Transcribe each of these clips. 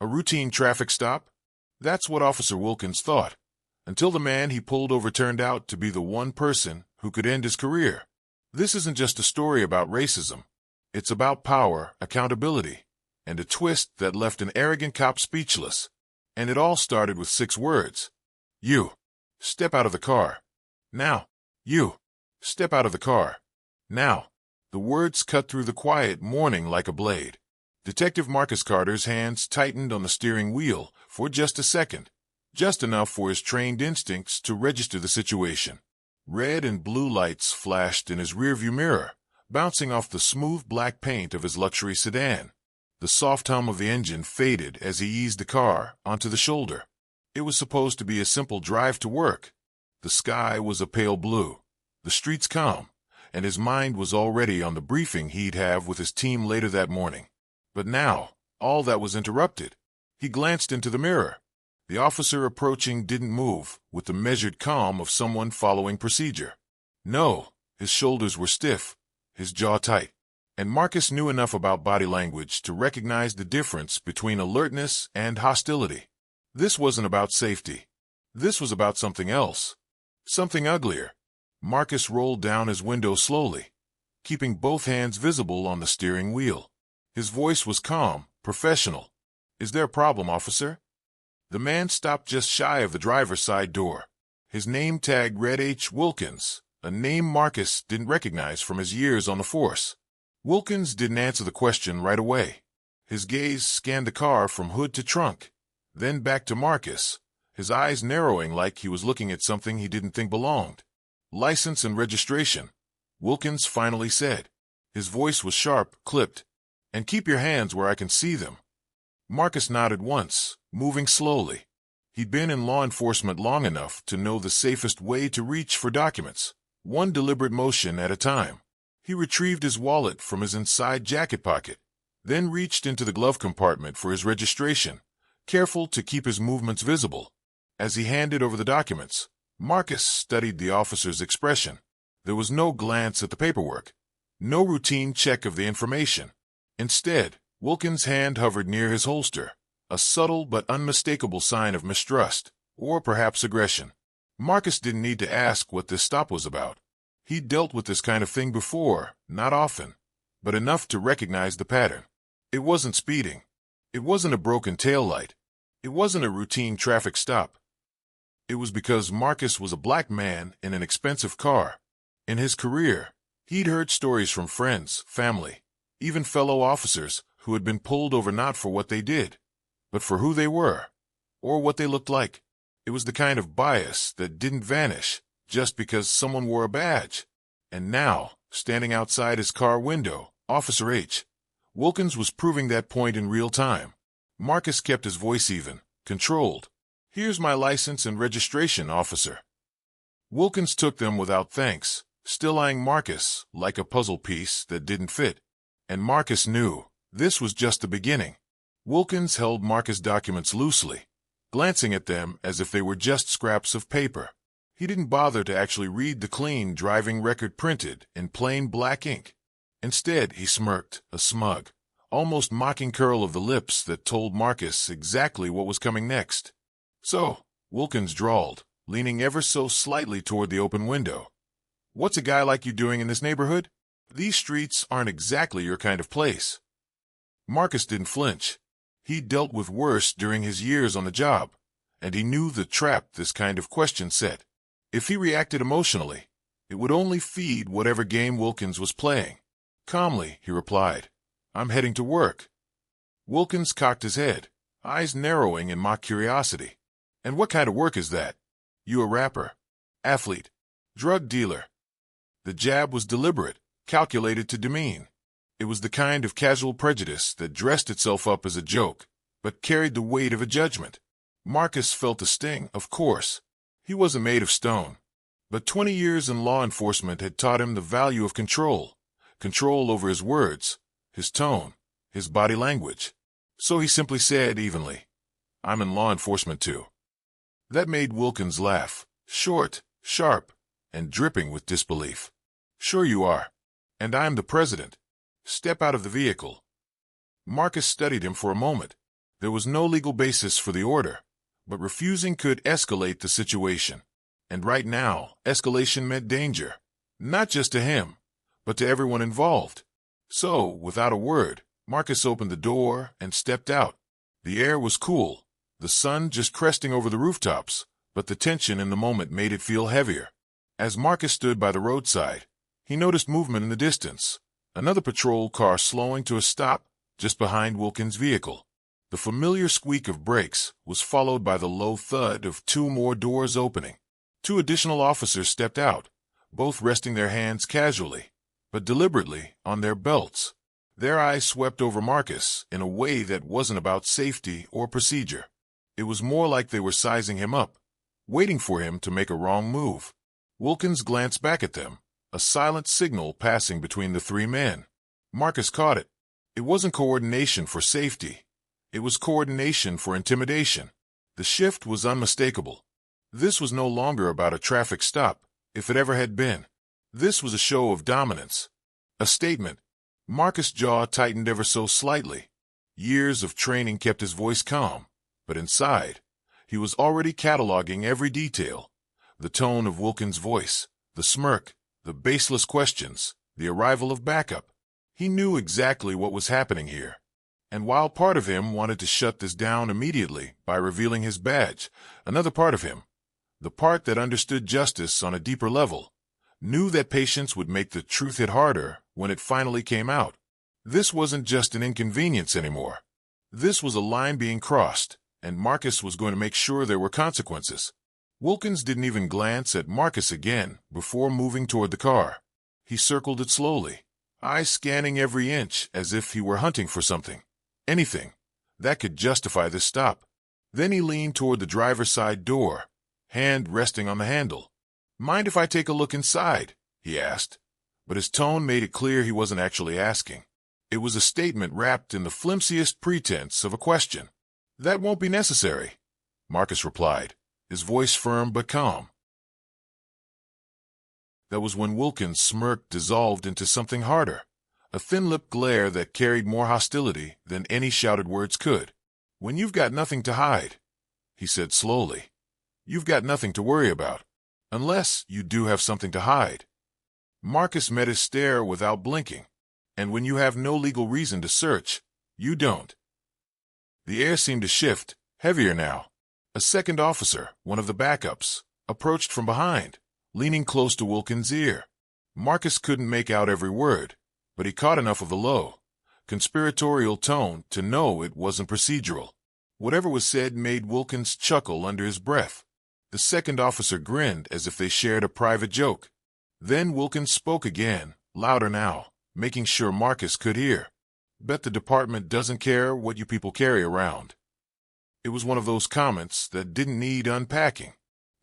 A routine traffic stop? That's what Officer Wilkins thought, until the man he pulled over turned out to be the one person who could end his career. This isn't just a story about racism. It's about power, accountability, and a twist that left an arrogant cop speechless. And it all started with 6 words. You. Step out of the car. Now. You. Step out of the car. Now. The words cut through the quiet morning like a blade. Detective Marcus Carter's hands tightened on the steering wheel for just a second, just enough for his trained instincts to register the situation. Red and blue lights flashed in his rearview mirror, bouncing off the smooth black paint of his luxury sedan. The soft hum of the engine faded as he eased the car onto the shoulder. It was supposed to be a simple drive to work. The sky was a pale blue, the streets calm, and his mind was already on the briefing he'd have with his team later that morning. But now, all that was interrupted. He glanced into the mirror. The officer approaching didn't move with the measured calm of someone following procedure. No, his shoulders were stiff, his jaw tight, and Marcus knew enough about body language to recognize the difference between alertness and hostility. This wasn't about safety. This was about something else. Something uglier. Marcus rolled down his window slowly, keeping both hands visible on the steering wheel. His voice was calm, professional. Is there a problem, officer? The man stopped just shy of the driver's side door. His name tag read H. Wilkins, a name Marcus didn't recognize from his years on the force. Wilkins didn't answer the question right away. His gaze scanned the car from hood to trunk, then back to Marcus, his eyes narrowing like he was looking at something he didn't think belonged. License and registration, Wilkins finally said. His voice was sharp, clipped. And keep your hands where I can see them. Marcus nodded once, moving slowly. He'd been in law enforcement long enough to know the safest way to reach for documents, one deliberate motion at a time. He retrieved his wallet from his inside jacket pocket, then reached into the glove compartment for his registration, careful to keep his movements visible. As he handed over the documents, Marcus studied the officer's expression. There was no glance at the paperwork, no routine check of the information. Instead, Wilkins' hand hovered near his holster, a subtle but unmistakable sign of mistrust, or perhaps aggression. Marcus didn't need to ask what this stop was about. He'd dealt with this kind of thing before, not often, but enough to recognize the pattern. It wasn't speeding. It wasn't a broken taillight. It wasn't a routine traffic stop. It was because Marcus was a black man in an expensive car. In his career, he'd heard stories from friends, family, even fellow officers who had been pulled over not for what they did, but for who they were, or what they looked like. It was the kind of bias that didn't vanish just because someone wore a badge. And now, standing outside his car window, Officer H. Wilkins was proving that point in real time. Marcus kept his voice even, controlled. Here's my license and registration, officer. Wilkins took them without thanks, still eyeing Marcus like a puzzle piece that didn't fit. And Marcus knew this was just the beginning. Wilkins held Marcus' documents loosely, glancing at them as if they were just scraps of paper. He didn't bother to actually read the clean driving record printed in plain black ink. Instead, he smirked, a smug, almost mocking curl of the lips that told Marcus exactly what was coming next. So, Wilkins drawled, leaning ever so slightly toward the open window. What's a guy like you doing in this neighborhood? These streets aren't exactly your kind of place. Marcus didn't flinch. He'd dealt with worse during his years on the job, and he knew the trap this kind of question set. If he reacted emotionally, it would only feed whatever game Wilkins was playing. Calmly, he replied, I'm heading to work. Wilkins cocked his head, eyes narrowing in mock curiosity. And what kind of work is that? You a rapper? Athlete? Drug dealer? The jab was deliberate, calculated to demean. It was the kind of casual prejudice that dressed itself up as a joke, but carried the weight of a judgment. Marcus felt the sting, of course. He wasn't made of stone. But 20 years in law enforcement had taught him the value of control over his words, his tone, his body language. So he simply said evenly, I'm in law enforcement too. That made Wilkins laugh, short, sharp, and dripping with disbelief. Sure you are. And I'm the president. Step out of the vehicle. Marcus studied him for a moment, There was no legal basis for the order, but refusing could escalate the situation. And right now, escalation meant danger, not just to him, but to everyone involved. So, without a word, Marcus opened the door and stepped out. The air was cool, the sun just cresting over the rooftops, but the tension in the moment made it feel heavier. As Marcus stood by the roadside, he noticed movement in the distance, another patrol car slowing to a stop just behind Wilkins' vehicle. The familiar squeak of brakes was followed by the low thud of 2 more doors opening. 2 additional officers stepped out, both resting their hands casually, but deliberately, on their belts. Their eyes swept over Marcus in a way that wasn't about safety or procedure. It was more like they were sizing him up, waiting for him to make a wrong move. Wilkins glanced back at them, a silent signal passing between the 3 men. Marcus caught it. It wasn't coordination for safety. It was coordination for intimidation. The shift was unmistakable. This was no longer about a traffic stop, if it ever had been. This was a show of dominance. A statement. Marcus' jaw tightened ever so slightly. Years of training kept his voice calm, but inside, he was already cataloging every detail. The tone of Wilkins' voice, the smirk, the baseless questions, the arrival of backup. He knew exactly what was happening here. And while part of him wanted to shut this down immediately by revealing his badge, another part of him, the part that understood justice on a deeper level, knew that patience would make the truth hit harder when it finally came out. This wasn't just an inconvenience anymore. This was a line being crossed, and Marcus was going to make sure there were consequences. Wilkins didn't even glance at Marcus again before moving toward the car. He circled it slowly, eyes scanning every inch as if he were hunting for something. Anything that could justify this stop. Then he leaned toward the driver's side door, hand resting on the handle. "Mind if I take a look inside?" he asked, but his tone made it clear he wasn't actually asking. It was a statement wrapped in the flimsiest pretense of a question. "That won't be necessary," Marcus replied, his voice firm but calm. That was when Wilkins' smirk dissolved into something harder, a thin-lipped glare that carried more hostility than any shouted words could. "When you've got nothing to hide," he said slowly, "you've got nothing to worry about. Unless you do have something to hide." Marcus met his stare without blinking. "And when you have no legal reason to search, you don't." The air seemed to shift, heavier now. A second officer, one of the backups, approached from behind, leaning close to Wilkins' ear. Marcus couldn't make out every word, but he caught enough of the low, conspiratorial tone to know it wasn't procedural. Whatever was said made Wilkins chuckle under his breath. The second officer grinned as if they shared a private joke. Then Wilkins spoke again, louder now, making sure Marcus could hear. "Bet the department doesn't care what you people carry around." It was one of those comments that didn't need unpacking.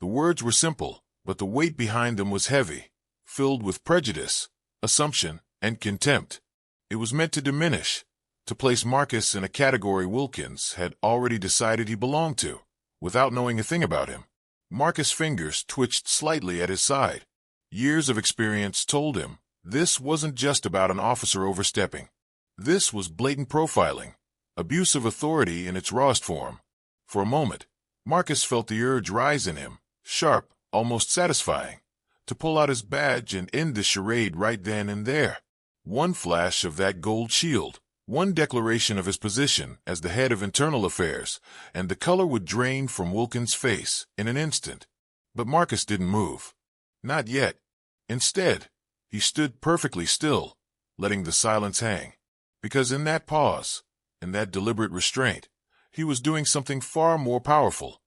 The words were simple, but the weight behind them was heavy, filled with prejudice, assumption, and contempt. It was meant to diminish, to place Marcus in a category Wilkins had already decided he belonged to, without knowing a thing about him. Marcus' fingers twitched slightly at his side. Years of experience told him this wasn't just about an officer overstepping. This was blatant profiling, abuse of authority in its rawest form. For a moment, Marcus felt the urge rise in him, sharp, almost satisfying, to pull out his badge and end the charade right then and there. One flash of that gold shield, one declaration of his position as the head of internal affairs, and the color would drain from Wilkins' face in an instant. But Marcus didn't move. Not yet. Instead, he stood perfectly still, letting the silence hang. Because in that pause, in that deliberate restraint, he was doing something far more powerful.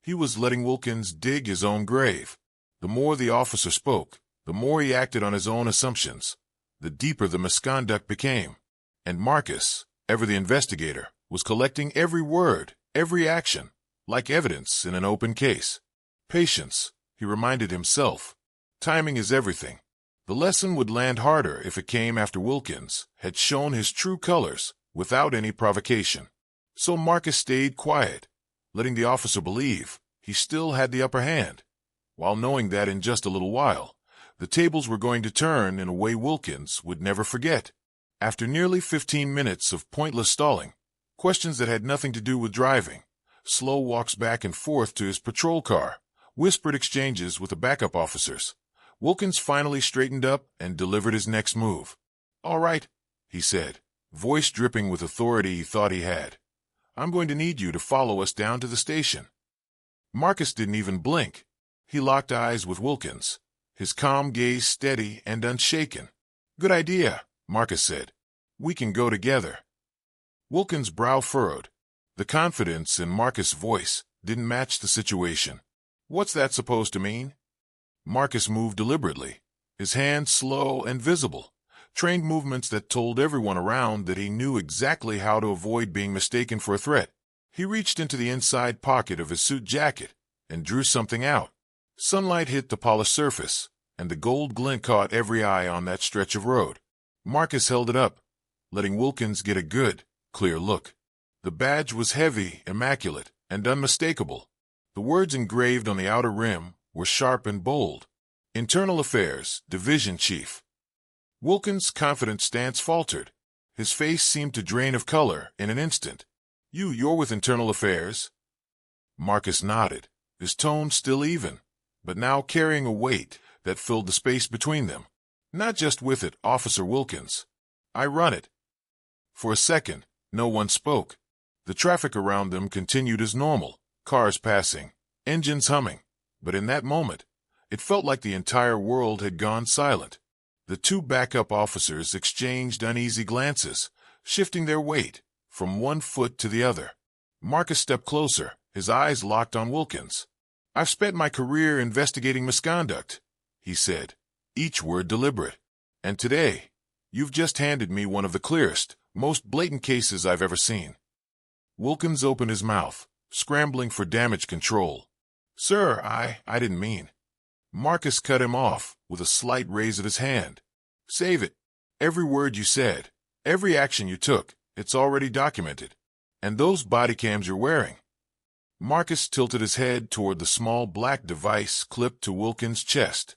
He was letting Wilkins dig his own grave. The more the officer spoke, the more he acted on his own assumptions, the deeper the misconduct became. And Marcus, ever the investigator, was collecting every word, every action, like evidence in an open case. Patience, he reminded himself. Timing is everything. The lesson would land harder if it came after Wilkins had shown his true colors without any provocation. So Marcus stayed quiet, letting the officer believe he still had the upper hand, while knowing that in just a little while, the tables were going to turn in a way Wilkins would never forget. After nearly 15 minutes of pointless stalling, Questions that had nothing to do with driving. Slow walks back and forth to his patrol car. Whispered exchanges with the backup officers. Wilkins finally straightened up and delivered his next move. "All right," he said, voice dripping with authority he thought he had. "I'm going to need you to follow us down to the station." Marcus didn't even blink. He locked eyes with Wilkins, his calm gaze steady and unshaken. "Good idea," Marcus said. "We can go together." Wilkins' brow furrowed. The confidence in Marcus' voice didn't match the situation. "What's that supposed to mean?" Marcus moved deliberately, his hands slow and visible, trained movements that told everyone around that he knew exactly how to avoid being mistaken for a threat. He reached into the inside pocket of his suit jacket and drew something out. Sunlight hit the polished surface, and the gold glint caught every eye on that stretch of road. Marcus held it up, letting Wilkins get a good, clear look. The badge was heavy, immaculate, and unmistakable. The words engraved on the outer rim were sharp and bold. "Internal Affairs, Division Chief." Wilkins' confident stance faltered. His face seemed to drain of color in an instant. You're with Internal Affairs?" Marcus nodded, his tone still even, but now carrying a weight that filled the space between them. "Not just with it, Officer Wilkins. I run it." For a second, no one spoke. The traffic around them continued as normal, cars passing, engines humming. But in that moment, it felt like the entire world had gone silent. The two backup officers exchanged uneasy glances, shifting their weight from one foot to the other. Marcus stepped closer, his eyes locked on Wilkins. "I've spent my career investigating misconduct," he said, each word deliberate. "And today, you've just handed me one of the clearest, most blatant cases I've ever seen." Wilkins opened his mouth, scrambling for damage control. "Sir, I didn't mean." Marcus cut him off with a slight raise of his hand. "Save it. Every word you said, every action you took, it's already documented. And those body cams you're wearing." Marcus tilted his head toward the small black device clipped to Wilkins' chest.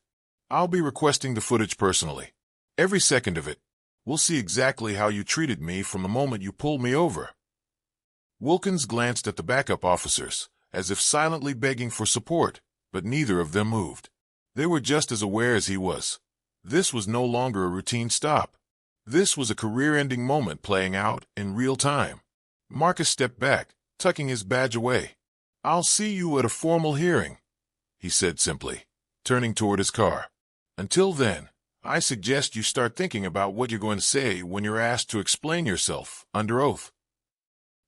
"I'll be requesting the footage personally. Every second of it. We'll see exactly how you treated me from the moment you pulled me over." Wilkins glanced at the backup officers, as if silently begging for support, but neither of them moved. They were just as aware as he was. This was no longer a routine stop. This was a career-ending moment playing out in real time. Marcus stepped back, tucking his badge away. "I'll see you at a formal hearing," he said simply, turning toward his car. "Until then, I suggest you start thinking about what you're going to say when you're asked to explain yourself under oath."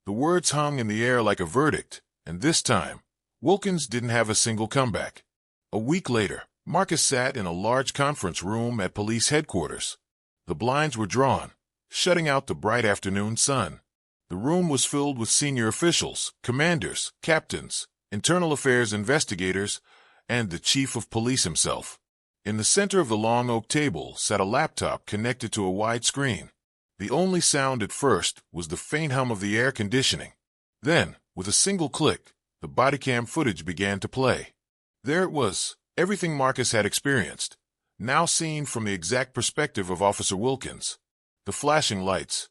The words hung in the air like a verdict, and this time, Wilkins didn't have a single comeback. A week later, Marcus sat in a large conference room at police headquarters. The blinds were drawn, shutting out the bright afternoon sun. The room was filled with senior officials, commanders, captains, internal affairs investigators, and the chief of police himself. In the center of the long oak table sat a laptop connected to a wide screen. The only sound at first was the faint hum of the air conditioning. Then, with a single click, the body cam footage began to play. There it was, everything Marcus had experienced, now seen from the exact perspective of Officer Wilkins. The flashing lights,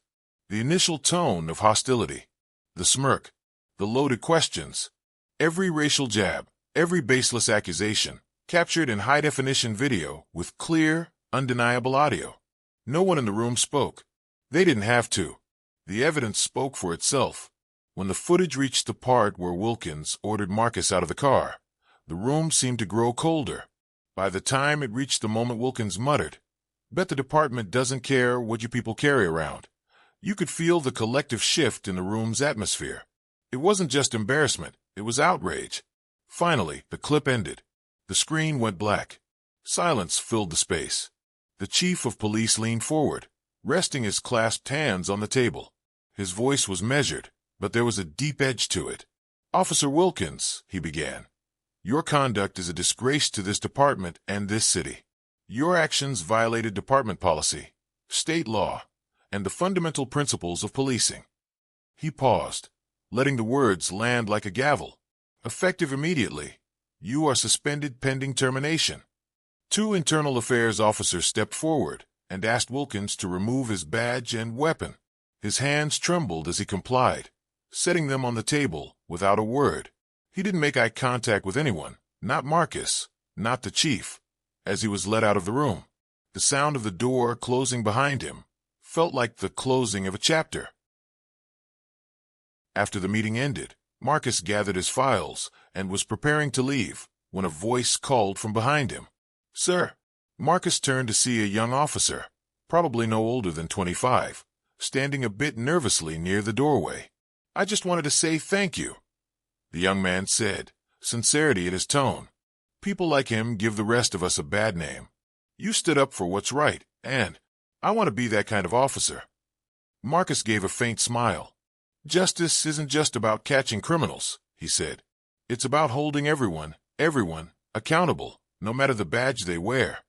the initial tone of hostility, the smirk, the loaded questions, every racial jab, every baseless accusation, captured in high-definition video with clear, undeniable audio. No one in the room spoke. They didn't have to. The evidence spoke for itself. When the footage reached the part where Wilkins ordered Marcus out of the car, the room seemed to grow colder. By the time it reached the moment Wilkins muttered, "Bet the department doesn't care what you people carry around," you could feel the collective shift in the room's atmosphere. It wasn't just embarrassment, it was outrage. Finally, the clip ended. The screen went black. Silence filled the space. The chief of police leaned forward, resting his clasped hands on the table. His voice was measured, but there was a deep edge to it. "Officer Wilkins," he began, "your conduct is a disgrace to this department and this city. Your actions violated department policy, state law, and the fundamental principles of policing." He paused, letting the words land like a gavel. "Effective immediately. You are suspended pending termination." Two internal affairs officers stepped forward and asked Wilkins to remove his badge and weapon. His hands trembled as he complied, setting them on the table without a word. He didn't make eye contact with anyone, not Marcus, not the chief, as he was led out of the room. The sound of the door closing behind him felt like the closing of a chapter. After the meeting ended, Marcus gathered his files and was preparing to leave when a voice called from behind him. "Sir." Marcus turned to see a young officer, probably no older than 25, standing a bit nervously near the doorway. "I just wanted to say thank you," the young man said, sincerity in his tone. "People like him give the rest of us a bad name. You stood up for what's right, and I want to be that kind of officer." Marcus gave a faint smile. "Justice isn't just about catching criminals," he said. "It's about holding everyone, accountable, no matter the badge they wear."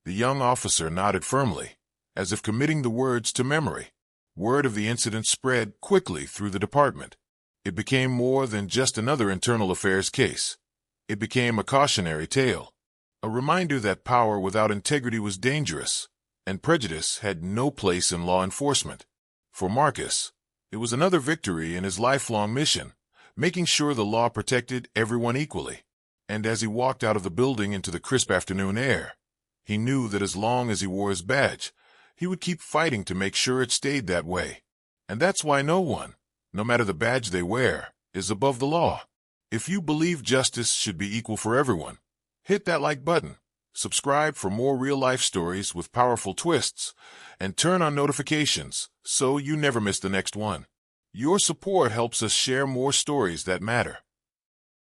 The young officer nodded firmly, as if committing the words to memory. Word of the incident spread quickly through the department. It became more than just another internal affairs case. It became a cautionary tale, a reminder that power without integrity was dangerous, and prejudice had no place in law enforcement. For Marcus, it was another victory in his lifelong mission, making sure the law protected everyone equally. And as he walked out of the building into the crisp afternoon air, he knew that as long as he wore his badge, he would keep fighting to make sure it stayed that way. And that's why no one, no matter the badge they wear, is above the law. If you believe justice should be equal for everyone, hit that like button, subscribe for more real-life stories with powerful twists, and turn on notifications so you never miss the next one. Your support helps us share more stories that matter.